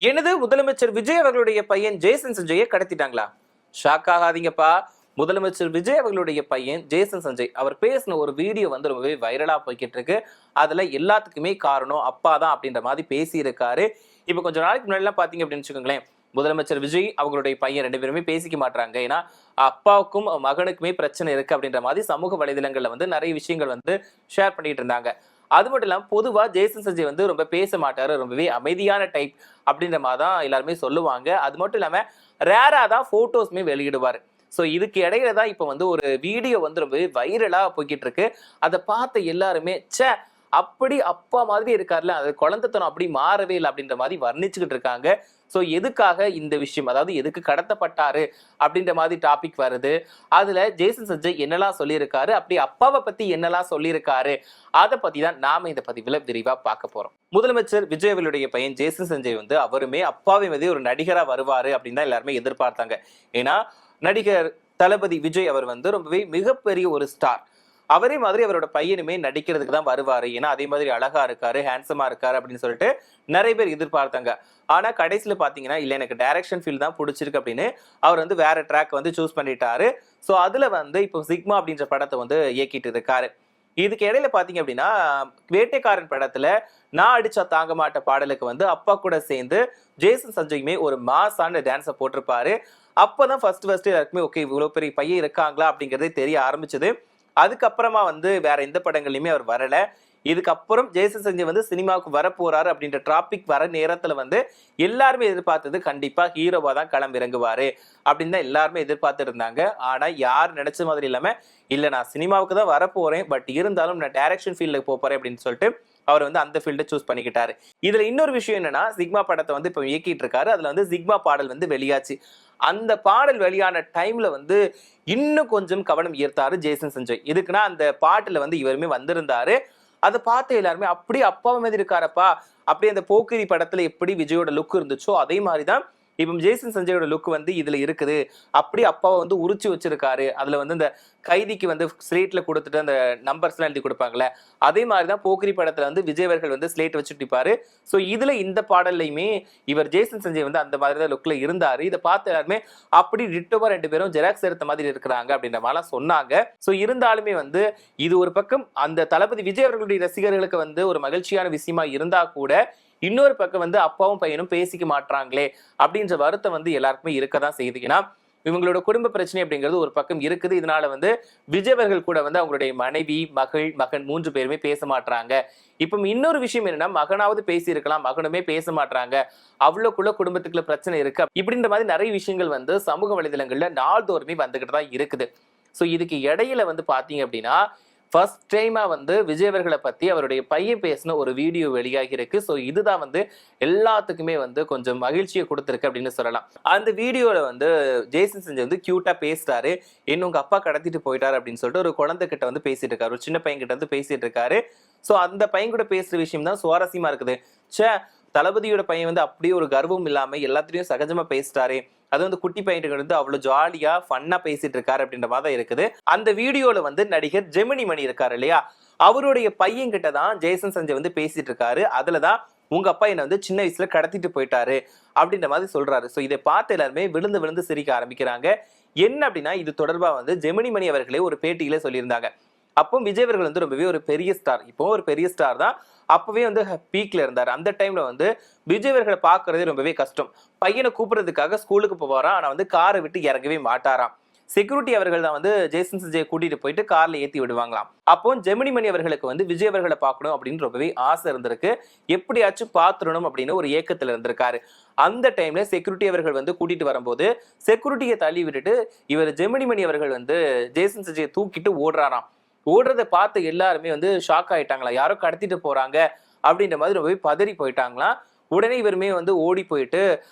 எனது முதலமைச்சர் விஜய் அவர்களுடைய பையன் ஜேசன் சஞ்சயை கடத்திட்டாங்களா? ஷாக் ஆகாதீங்கப்பா. முதலமைச்சர் விஜய் அவர்களுடைய பையன் ஜேசன் சஞ்சய் அவர் பேசின ஒரு வீடியோ வந்து ரொம்பவே வைரலா போய்கிட்டு இருக்கு. அதுல எல்லாத்துக்குமே காரணம் அப்பா தான் அப்படின்ற மாதிரி பேசி இருக்காரு. இப்ப கொஞ்ச நாளைக்கு முன்னாடி பாத்தீங்க அப்படின்னு வச்சுக்கோங்களேன், முதலமைச்சர் விஜய் அவங்களுடைய பையன் ரெண்டு பேருமே பேசிக்க மாட்டாங்க. ஏன்னா அப்பாவுக்கும் மகனுக்குமே பிரச்சனை இருக்கு அப்படின்ற மாதிரி சமூக வலைதளங்கள்ல வந்து நிறைய விஷயங்கள் வந்து ஷேர் பண்ணிட்டு இருந்தாங்க. அது மட்டும் இல்லாம பொதுவா ஜேசன் சஞ்சய் வந்து ரொம்ப பேச மாட்டாரு, ரொம்பவே அமைதியான டைப் அப்படின்ற மாதிரி தான் எல்லாருமே சொல்லுவாங்க. அது மட்டும் இல்லாம ரேரா தான் போட்டோஸ்மே வெளியிடுவாரு. ஸோ இதுக்கு இடையில தான் இப்போ வந்து ஒரு வீடியோ வந்து ரொம்பவே வைரலா போய்கிட்டு இருக்கு. அதை பார்த்த எல்லாருமே ச்சே, அப்படி அப்பா மாதிரி இருக்காருல்ல, அது குழந்தைத்தனம் அப்படி மாறவே இல்லை அப்படின்ற மாதிரி வர்ணிச்சுக்கிட்டு இருக்காங்க. ஸோ எதுக்காக இந்த விஷயம், அதாவது எதுக்கு கடத்தப்பட்டாரு அப்படின்ற மாதிரி டாபிக் வருது. அதுல ஜேசன் சஞ்சய் என்னெல்லாம் சொல்லியிருக்காரு, அப்படி அப்பாவை பத்தி என்னெல்லாம் சொல்லியிருக்காரு, அதை பத்தி தான் நாம இந்த பதிவுல விரிவா பார்க்க போறோம். முதலமைச்சர் விஜய் அவர்களுடைய பையன் ஜேசன் சஞ்சய் வந்து அவருமே அப்பாவை மீது ஒரு நடிகரா வருவாரு அப்படின்னு தான் எல்லாருமே எதிர்பார்த்தாங்க. ஏன்னா நடிகர் தளபதி விஜய் அவர் வந்து ரொம்பவே மிகப்பெரிய ஒரு ஸ்டார். அவரே மாதிரி அவரோட பையனுமே நடிக்கிறதுக்கு தான் வருவாரு. ஏன்னா அதே மாதிரி அழகா இருக்காரு, ஹேண்ட்ஸமா இருக்காரு அப்படின்னு சொல்லிட்டு நிறைய பேர் எதிர்பார்த்தாங்க. ஆனா கடைசியில பாத்தீங்கன்னா இல்ல, எனக்கு டைரக்ஷன் ஃபீல் தான் பிடிச்சிருக்கு அப்படின்னு அவர் வந்து வேற ட்ராக் வந்து சூஸ் பண்ணிட்டாரு. ஸோ அதுல வந்து இப்போ சிக்மா அப்படின்ற படத்தை வந்து இயக்கிட்டு இருக்காரு. இதுக்கு இடையில பாத்தீங்க அப்படின்னா வேட்டைக்காரன் படத்துல நான் அடிச்சா தாங்க மாட்ட பாடலுக்கு வந்து அப்பா கூட சேர்ந்து ஜேசன் சஞ்சயுமே ஒரு மாசான டான்ஸை போட்டிருப்பாரு. அப்பதான் ஃபர்ஸ்ட் எல்லாருக்குமே ஓகே, இவ்வளவு பெரிய பையன் இருக்காங்களா அப்படிங்கறதே தெரிய ஆரம்பிச்சது. அதுக்கப்புறமா வந்து வேற எந்த படங்கள்லயுமே அவர் வரல. இதுக்கப்புறம் ஜேசன் சஞ்சய் வந்து சினிமாவுக்கு வர போறாரு அப்படின்ற டாபிக் வர நேரத்துல வந்து எல்லாருமே எதிர்பார்த்தது கண்டிப்பா ஹீரோவா தான் களம் இறங்குவாரு அப்படின்னு தான் எல்லாருமே எதிர்பார்த்து இருந்தாங்க. ஆனா யார் நினைச்ச மாதிரி இல்லாம இல்ல, நான் சினிமாவுக்கு தான் வர போறேன், பட் இருந்தாலும் நான் டைரக்ஷன் ஃபீல்டுக்கு போறேன் அப்படின்னு சொல்லிட்டு அவர் வந்து அந்த ஃபீல்டை சூஸ் பண்ணிக்கிட்டாரு. இதுல இன்னொரு விஷயம் என்னன்னா, சிக்மா படத்தை வந்து இப்போ இயக்கிட்டு இருக்காரு. அதுல வந்து சிக்மா பாடல் வந்து வெளியாச்சு. அந்த பாடல் வெளியான டைம்ல வந்து இன்னும் கொஞ்சம் கவனம் ஈர்த்தாரு ஜேசன் சஞ்சய். எதுக்குன்னா அந்த பாட்டுல வந்து இவருமே வந்திருந்தாரு. அதை பார்த்து எல்லாருமே அப்படியே அப்பா மாதிரி இருக்காரப்பா, அப்படியே அந்த போக்கிரி படத்துல எப்படி விஜயோட லுக் இருந்துச்சோ அதே மாதிரிதான் இப்போ ஜேசன் சஞ்சயோட லுக் வந்து இதுல இருக்குது. அப்படி அப்பாவை வந்து உரிச்சு வச்சிருக்காரு. அதுல வந்து இந்த கைதிக்கு வந்து ஸ்லேட்ல கொடுத்துட்டு அந்த நம்பர்ஸ் எல்லாம் எழுதி கொடுப்பாங்கல்ல, அதே மாதிரிதான் போக்கிரி படத்துல வந்து விஜய் அவர்கள் வந்து ஸ்லேட் வச்சுட்டு இருப்பாரு. ஸோ இதுல இந்த பாடல்லையுமே இவர் ஜேசன் சஞ்சய் வந்து அந்த மாதிரி தான் லுக்ல இருந்தாரு. இதை பார்த்து எல்லாருமே அப்படி டிட்டோவா ரெண்டு பேரும் ஜெராக்ஸ் எடுத்த மாதிரி இருக்கிறாங்க அப்படின்ற மாதிரிலாம் சொன்னாங்க. ஸோ இருந்தாலுமே வந்து இது ஒரு பக்கம் அந்த தளபதி விஜய் அவர்களுடைய ரசிகர்களுக்கு வந்து ஒரு மகிழ்ச்சியான விஷயமா இருந்தா கூட, இன்னொரு பக்கம் வந்து அப்பாவும் பையனும் பேசிக்க மாட்டாங்களே அப்படின்ற வருத்தம் வந்து எல்லாருக்குமே இருக்கதான் செய்யுது. ஏன்னா இவங்களோட குடும்ப பிரச்சனை அப்படிங்கிறது ஒரு பக்கம் இருக்குது. இதனால வந்து விஜய் அவர்கள் கூட வந்து அவங்களுடைய மனைவி, மகன் 3 பேருமே பேச மாட்டாங்க. இப்போ இன்னொரு விஷயம் என்னன்னா, மகனாவது பேசி இருக்கலாம், மகனுமே பேச மாட்டாங்க, அவ்வளவுக்குள்ள குடும்பத்துக்குள்ள பிரச்சனை இருக்கு இப்படின்ற மாதிரி நிறைய விஷயங்கள் வந்து சமூக வலைதளங்கள்ல நாள்தோறுமே வந்துகிட்டு தான் இருக்குது. ஸோ இதுக்கு இடையில வந்து பாத்தீங்க அப்படின்னா ஃபர்ஸ்ட் டைமா வந்து விஜய் அவர்களை பத்தி அவருடைய பையன் பேசின ஒரு வீடியோ வெளியாகி இருக்கு. ஸோ இதுதான் வந்து எல்லாத்துக்குமே வந்து கொஞ்சம் மகிழ்ச்சியை கொடுத்துருக்கு அப்படின்னு சொல்லலாம். அந்த வீடியோல வந்து ஜேசன் சஞ்சய் வந்து கியூட்டா பேசுறாரு. இன்னும் உங்க அப்பா கடத்திட்டு போயிட்டாரு அப்படின்னு சொல்லிட்டு ஒரு குழந்தை கிட்ட வந்து பேசிட்டு இருக்காரு, ஒரு சின்ன பையன் கிட்ட வந்து பேசிட்டு இருக்காரு. ஸோ அந்த பையன் கூட பேசுற விஷயம் தான் சுவாரஸ்யமா இருக்குது. தளபதியோட பையன் வந்து அப்படியே ஒரு கர்வம் இல்லாம எல்லாத்திலையும் சகஜமா பேசிட்டாரு, அது வந்து குட்டி பையன்கள் வந்து அவ்வளவு ஜாலியா ஃபன்னா பேசிட்டு இருக்காரு அப்படின்ற மாதிரி தான் இருக்குது. அந்த வீடியோல வந்து நடிகர் ஜெமினி மணி இருக்காரு இல்லையா, அவருடைய பையன் கிட்ட தான் ஜேசன் சஞ்சய் வந்து பேசிட்டு இருக்காரு. அதுலதான் உங்க அப்பா என்ன வந்து சின்ன வயசுல கடத்திட்டு போயிட்டாரு அப்படின்ற மாதிரி சொல்றாரு. ஸோ இதை பார்த்து எல்லாருமே விழுந்து விழுந்து சிரிக்க ஆரம்பிக்கிறாங்க. என்ன அப்படின்னா, இது தொடர்பா வந்து ஜெமினி மணி அவர்களே ஒரு பேட்டியில சொல்லியிருந்தாங்க. அப்போ விஜய் அவர்கள் வந்து ரொம்பவே ஒரு பெரிய ஸ்டார், இப்போ ஒரு பெரிய ஸ்டார் தான், அப்பவே வந்து பீக்ல இருந்தாரு. அந்த டைம்ல வந்து விஜய் அவர்களை பாக்குறதே ரொம்பவே கஷ்டம். பையனை கூப்பிடுறதுக்காக ஸ்கூலுக்கு போவாராம், ஆனா வந்து காரை விட்டு இறங்கவே மாட்டாராம். செக்யூரிட்டி அவர்கள் தான் வந்து ஜேசன் சஞ்சயை கூட்டிட்டு போயிட்டு கார்ல ஏத்தி விடுவாங்களாம். அப்போ ஜெமினி மணி அவர்களுக்கு வந்து விஜய் அவர்களை பார்க்கணும் அப்படின்னு ரொம்பவே ஆசை இருந்திருக்கு. எப்படியாச்சும் பாத்துடணும் அப்படின்னு ஒரு ஏக்கத்துல இருந்திருக்காரு. அந்த டைம்ல செக்யூரிட்டி அவர்கள் வந்து கூட்டிட்டு வரும்போது செக்யூரிட்டியை தள்ளி விட்டுட்டு இவர் ஜெமினி மணி அவர்கள் வந்து ஜேசன் சஞ்சயை தூக்கிட்டு ஓடுறாராம். ஓடுறதை பார்த்து எல்லாருமே வந்து ஷாக் ஆயிட்டாங்களா, யாரோ கடத்திட்டு போறாங்க அப்படின்ற மாதிரி ரொம்பவே பதறி போயிட்டாங்களாம். உடனே இவருமே வந்து ஓடி போயிட்டு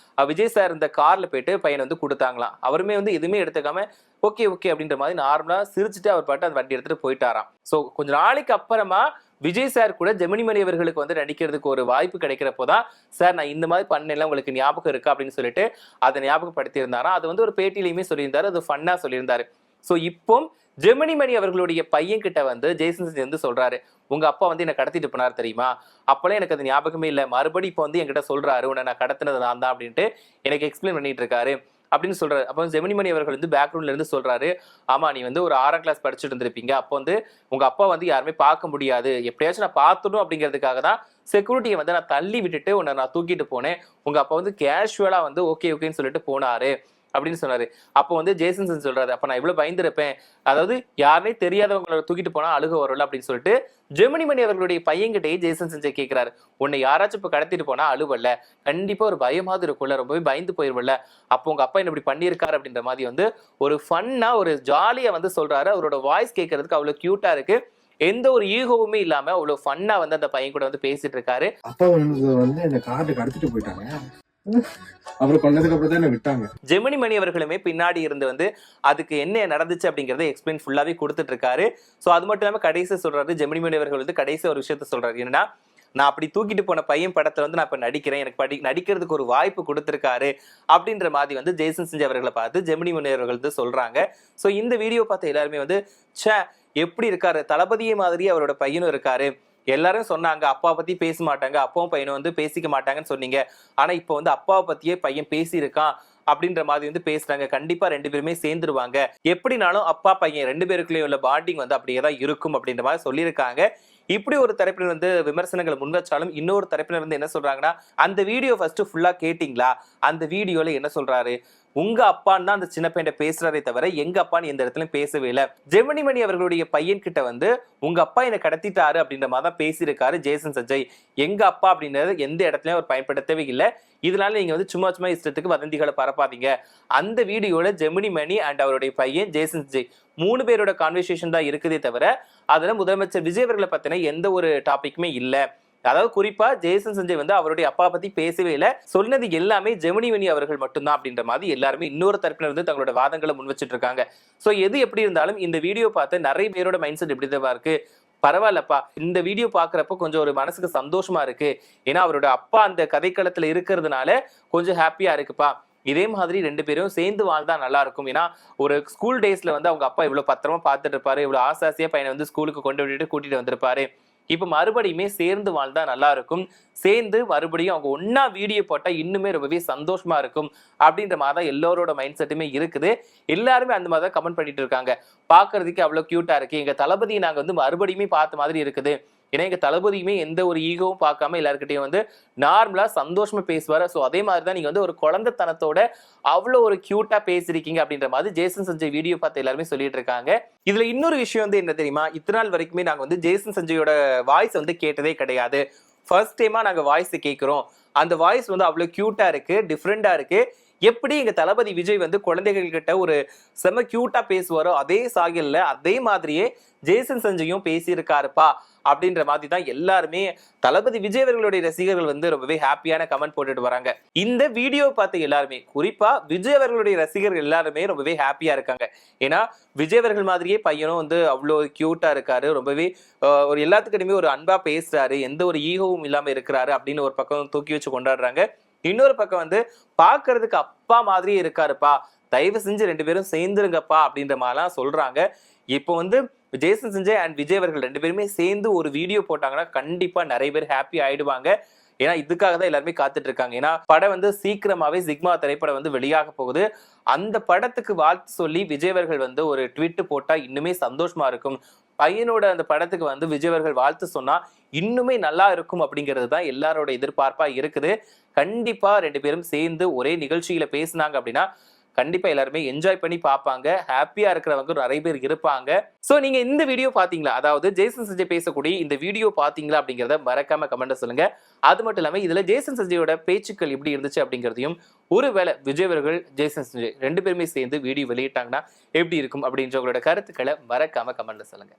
விஜய் சார் இந்த கார்ல போயிட்டு பையனை வந்து கொடுத்தாங்களாம். அவருமே வந்து எதுவுமே எடுத்துக்காம ஓகே ஓகே அப்படின்ற மாதிரி நார்மலா சிரிச்சுட்டு அவர் பாட்டு அந்த வண்டி எடுத்துட்டு போயிட்டாராம். ஸோ கொஞ்ச நாளைக்கு அப்புறமா விஜய் சார் கூட ஜெமினி மணி அவர்களுக்கு வந்து நடிக்கிறதுக்கு ஒரு வாய்ப்பு கிடைக்கிறப்போதான், சார் நான் இந்த மாதிரி பண்ணல, உங்களுக்கு ஞாபகம் இருக்கா அப்படின்னு சொல்லிட்டு அதை ஞாபகப்படுத்தி இருந்தாராம். அது வந்து ஒரு பேட்டியிலையுமே சொல்லியிருந்தாரு, அது ஃபன்னா சொல்லியிருந்தாரு. ஸோ இப்போ ஜெமினி மணி அவர்களுடைய பையன் கிட்ட வந்து ஜேசன் சஞ்சய் வந்து சொல்றாரு, உங்க அப்பா வந்து என்ன கடத்திட்டு போனார் தெரியுமா, அப்பெல்லாம் எனக்கு அது ஞாபகமே இல்லை, மறுபடியும் இப்போ வந்து என்கிட்ட சொல்றாரு உன்னை நான் கடத்தினது நான் தான் அப்படின்ட்டு எனக்கு எக்ஸ்பிளைன் பண்ணிட்டு இருக்காரு அப்படின்னு சொல்றாரு. அப்போ ஜெமினி மணி அவர்கள் வந்து பேக்ரவுண்ட்ல இருந்து சொல்றாரு, ஆமா நீ வந்து ஒரு 6ஆம் கிளாஸ் படிச்சுட்டு இருந்திருப்பீங்க, அப்போ வந்து உங்க அப்பா வந்து யாருமே பார்க்க முடியாது, எப்படியாச்சும் நான் பார்த்துடும் அப்படிங்கிறதுக்காக தான் செக்யூரிட்டியை வந்து நான் தள்ளி விட்டுட்டு உன்னை நான் தூக்கிட்டு போனேன், உங்க அப்பா வந்து கேஷுவலா வந்து ஓகே ஓகேன்னு சொல்லிட்டு போனாரு அப்படின்னு சொன்னாரு. அப்போ வந்து ஜேசன் சஞ்சய் சொல்றாரு, அப்ப நான் இவ்வளவு பயந்துருப்பேன், அதாவது யாருமே தெரியாதவங்களை தூக்கிட்டு போனா அழுக வரும்ல அப்படின்னு சொல்லிட்டு ஜெமினி மணி அவர்களுடைய பையன்கிட்டயே ஜேசன் சஞ்சய் கேட்கிறாரு, உன்னை யாராச்சும் இப்ப கடத்திட்டு போனா அழுவல்ல, கண்டிப்பா ஒரு பயமாவது இருக்கும்ல, ரொம்பவே பயந்து போயிருவல்ல, அப்போ உங்க அப்பா என்ன இப்படி பண்ணியிருக்காரு அப்படின்ற மாதிரி வந்து ஒரு ஃபன்னா ஒரு ஜாலியா வந்து சொல்றாரு. அவரோட வாய்ஸ் கேட்கறதுக்கு அவ்வளவு கியூட்டா இருக்கு, எந்த ஒரு ஈகோவுமே இல்லாம அவ்வளவு ஃபன்னா வந்து அந்த பையன் கூட வந்து பேசிட்டு இருக்காரு. அப்பா வந்து இந்த கார்டு கடத்திட்டு போயிட்டாங்க, அப்புறம் கொண்டதுக்கு அப்புறம் தான் விட்டாங்க. ஜெமினி மணி அவர்களுமே பின்னாடி இருந்து வந்து அதுக்கு என்ன நடந்துச்சு அப்படிங்கறத எக்ஸ்பிளைன் ஃபுல்லாவே கொடுத்துட்டு இருக்காரு. சோ அது மட்டும் இல்லாம கடைசி சொல்றாரு, ஜெமினி மணி அவர்கள் வந்து கடைசி ஒரு விஷயத்த சொல்றாரு, என்னன்னா நான் அப்படி தூக்கிட்டு போன பையன் படத்துல வந்து நான் இப்ப நடிக்கிறேன், எனக்கு நடிக்கிறதுக்கு ஒரு வாய்ப்பு கொடுத்திருக்காரு அப்படின்ற மாதிரி வந்து ஜேசன் சஞ்சய் அவர்களை பார்த்து ஜெமினி மணி அவர்கள் வந்து சொல்றாங்க. சோ இந்த வீடியோ பார்த்து எல்லாருமே வந்து ச்சே எப்படி இருக்காரு, தளபதியை மாதிரி அவரோட பையனும் இருக்காரு, எல்லாரும் சொன்னாங்க அப்பா பத்தி பேச மாட்டாங்க, அப்பாவும் பையனும் வந்து பேசிக்க மாட்டாங்கன்னு சொன்னீங்க, ஆனா இப்போ வந்து அப்பாவை பத்தியே பையன் பேசியிருக்கான் அப்படின்ற மாதிரி வந்து பேசுறாங்க, கண்டிப்பா 2 பேருமே சேர்ந்துருவாங்க, எப்படினாலும் அப்பா பையன் 2 பேருக்குள்ளே உள்ள பாண்டிங் வந்து அப்படியே தான் இருக்கும் அப்படின்ற மாதிரி சொல்லியிருக்காங்க. இப்படி ஒரு தரப்பினர் வந்து விமர்சனங்களை முன்வச்சாலும் இன்னொரு தரப்பினர் வந்து என்ன சொல்றாங்கன்னா, அந்த வீடியோ ஃபர்ஸ்ட் ஃபுல்லா கேட்டீங்களா, அந்த வீடியோல என்ன சொல்றாரு, உங்க அப்பான்னு தான் அந்த சின்ன பையன் பேசுறாரே தவிர எங்க அப்பான்னு எந்த இடத்துல பேசவே இல்லை. ஜெமினி மணி அவர்களுடைய பையன் கிட்ட வந்து உங்க அப்பா என்னை கடத்திட்டாரு அப்படின்ற மாதிரி தான் பேசியிருக்காரு ஜேசன் சஞ்சய், எங்க அப்பா அப்படின்றது எந்த இடத்துலயும் அவர் பயன்படுத்தவே இல்லை, இதனால நீங்க வந்து சும்மா சும்மா இஷ்டத்துக்கு வதந்திகளை பரப்பாதீங்க. அந்த வீடியோல ஜெமினி மணி அண்ட் அவருடைய பையன் ஜேசன் சஞ்சய் 3 பேரோட கான்வர்சேஷன் தான் இருக்குதே தவிர அதுல முதலமைச்சர் விஜய் அவர்களை பத்தின எந்த ஒரு டாபிக்குமே இல்லை. அதாவது குறிப்பா ஜேசன் சஞ்சய் வந்து அவருடைய அப்பா பத்தி பேசவே இல்லை, சொன்னது எல்லாமே ஜெமினி மணி அவர்கள் மட்டும்தான் அப்படின்ற மாதிரி எல்லாருமே இன்னொரு தரப்பினர் வந்து தங்களோட வாதங்களை முன் வச்சுட்டு இருக்காங்க. சோ எது எப்படி இருந்தாலும் இந்த வீடியோ பார்த்து நிறைய பேரோட மைண்ட் செட் எப்படிதான் இருக்கு, பரவாயில்லப்பா இந்த வீடியோ பாக்குறப்ப கொஞ்சம் ஒரு மனசுக்கு சந்தோஷமா இருக்கு, ஏன்னா அவரோட அப்பா அந்த கதைக்களத்துல இருக்கிறதுனால கொஞ்சம் ஹாப்பியா இருக்குப்பா, இதே மாதிரி 2 பேரும் சேர்ந்து வாழ்ந்தா நல்லா இருக்கும், ஏன்னா ஒரு ஸ்கூல் டேஸ்ல வந்து அவங்க அப்பா இவ்வளவு பத்திரமா பார்த்துட்டு இருப்பாரு, இவ்வளவு ஆசாசியா பையனை வந்து ஸ்கூலுக்கு கொண்டு விட்டுட்டு கூட்டிட்டு வந்திருப்பாரு, இப்ப மறுபடியுமே சேர்ந்து வாழ்ந்தா நல்லா இருக்கும், சேர்ந்து மறுபடியும் அவங்க ஒன்னா வீடியோ போட்டா இன்னுமே ரொம்பவே சந்தோஷமா இருக்கும் அப்படின்ற மாதிரி எல்லாரோட மைண்ட் செட்டுமே இருக்குது. எல்லாருமே அந்த மாதிரி தான் கமெண்ட் பண்ணிட்டு இருக்காங்க, பாக்குறதுக்கு அவ்வளவு கியூட்டா இருக்கு, எங்க தளபதியை நாங்க வந்து மறுபடியுமே பார்த்த மாதிரி இருக்குது, ஏன்னா எங்க தளபதியுமே எந்த ஒரு ஈகோவும் பார்க்காம எல்லாருக்கிட்டையும் வந்து நார்மலா சந்தோஷமா பேசுவாரு, ஸோ அதே மாதிரி தான் நீங்க வந்து ஒரு குழந்தைத்தனத்தோட அவ்வளோ ஒரு கியூட்டா பேசிருக்கீங்க அப்படின்ற மாதிரி ஜேசன் சஞ்சய் வீடியோ பார்த்து எல்லாருமே சொல்லிட்டு இருக்காங்க. இதுல இன்னொரு விஷயம் வந்து என்ன தெரியுமா, இத்தனை நாள் வரைக்குமே நாங்க வந்து ஜேசன் சஞ்சயோட வாய்ஸ் வந்து கேட்டதே கிடையாது, ஃபர்ஸ்ட் டைமா நாங்க வாய்ஸ் கேட்கிறோம், அந்த வாய்ஸ் வந்து அவ்வளவு கியூட்டா இருக்கு, டிஃப்ரெண்டா இருக்கு, எப்படி எங்க தளபதி விஜய் வந்து குழந்தைகள் கிட்ட ஒரு செம கியூட்டா பேசுவாரோ அதே சாகில்ல அதே மாதிரியே ஜேசன் சஞ்சயும் பேசியிருக்காருப்பா அப்படின்ற மாதிரி தான் எல்லாருமே தளபதி விஜய் அவர்களுடைய ரசிகர்கள் வந்து ரொம்பவே ஹாப்பியான கமெண்ட் போட்டுட்டு வராங்க. இந்த வீடியோ பார்த்து எல்லாருமே குறிப்பா விஜய் அவர்களுடைய ரசிகர்கள் எல்லாருமே ரொம்பவே ஹாப்பியா இருக்காங்க, ஏன்னா விஜய் அவர்கள் மாதிரியே பையனும் வந்து அவ்வளோ கியூட்டா இருக்காரு, ரொம்பவே ஒரு எல்லாத்துக்கிட்டையுமே ஒரு அன்பா பேசுறாரு, எந்த ஒரு ஈகோவும் இல்லாம இருக்கிறாரு அப்படின்னு ஒரு பக்கம் தூக்கி வச்சு கொண்டாடுறாங்க. இன்னொரு பக்கம் வந்து பாக்குறதுக்கு அப்பா மாதிரியே இருக்காருப்பா, தயவு செஞ்சு 2 பேரும் சேர்ந்துருங்கப்பா அப்படின்ற மாதிரிலாம் சொல்றாங்க. இப்போ வந்து ஜேசன் சஞ்சய் அண்ட் விஜய் அவர்கள் 2 பேருமே சேர்ந்து ஒரு வீடியோ போட்டாங்கன்னா கண்டிப்பா நிறைய பேர் ஹாப்பி ஆயிடுவாங்க, ஏன்னா இதுக்காக தான் எல்லாருமே காத்துட்டு இருக்காங்க. ஏன்னா படம் வந்து சீக்கிரமாவே சிக்மா திரைப்படம் வந்து வெளியாக போகுது, அந்த படத்துக்கு வாழ்த்து சொல்லி விஜய் அவர்கள் வந்து ஒரு ட்வீட் போட்டா இன்னுமே சந்தோஷமா இருக்கும், பையனோட அந்த படத்துக்கு வந்து விஜய் அவர்கள் வாழ்த்து சொன்னா இன்னுமே நல்லா இருக்கும் அப்படிங்கிறது தான் எல்லாரோட எதிர்பார்ப்பா இருக்குது. கண்டிப்பா 2 பேரும் சேர்ந்து ஒரே நிகழ்ச்சியில பேசினாங்க அப்படின்னா கண்டிப்பா எல்லாருமே என்ஜாய் பண்ணி பார்ப்பாங்க, ஹாப்பியா இருக்கிறவங்க நிறைய பேர் இருப்பாங்க. சோ நீங்க இந்த வீடியோ பாத்தீங்களா, அதாவது ஜேசன் சஞ்சய் பேசக்கூடிய இந்த வீடியோ பாத்தீங்களா அப்படிங்கறத மறக்காம கமெண்ட்ல சொல்லுங்க. அது மட்டும் இல்லாம இதுல ஜேசன் சஞ்சயோட பேச்சுக்கள் எப்படி இருந்துச்சு அப்படிங்கறதையும், ஒருவேளை விஜய் அவர்கள் ஜேசன் சஞ்சய் 2 பேருமே சேர்ந்து வீடியோ வெளியிட்டாங்கன்னா எப்படி இருக்கும் அப்படின்ற உங்களோட கருத்துக்களை மறக்காம கமெண்ட்ல சொல்லுங்க.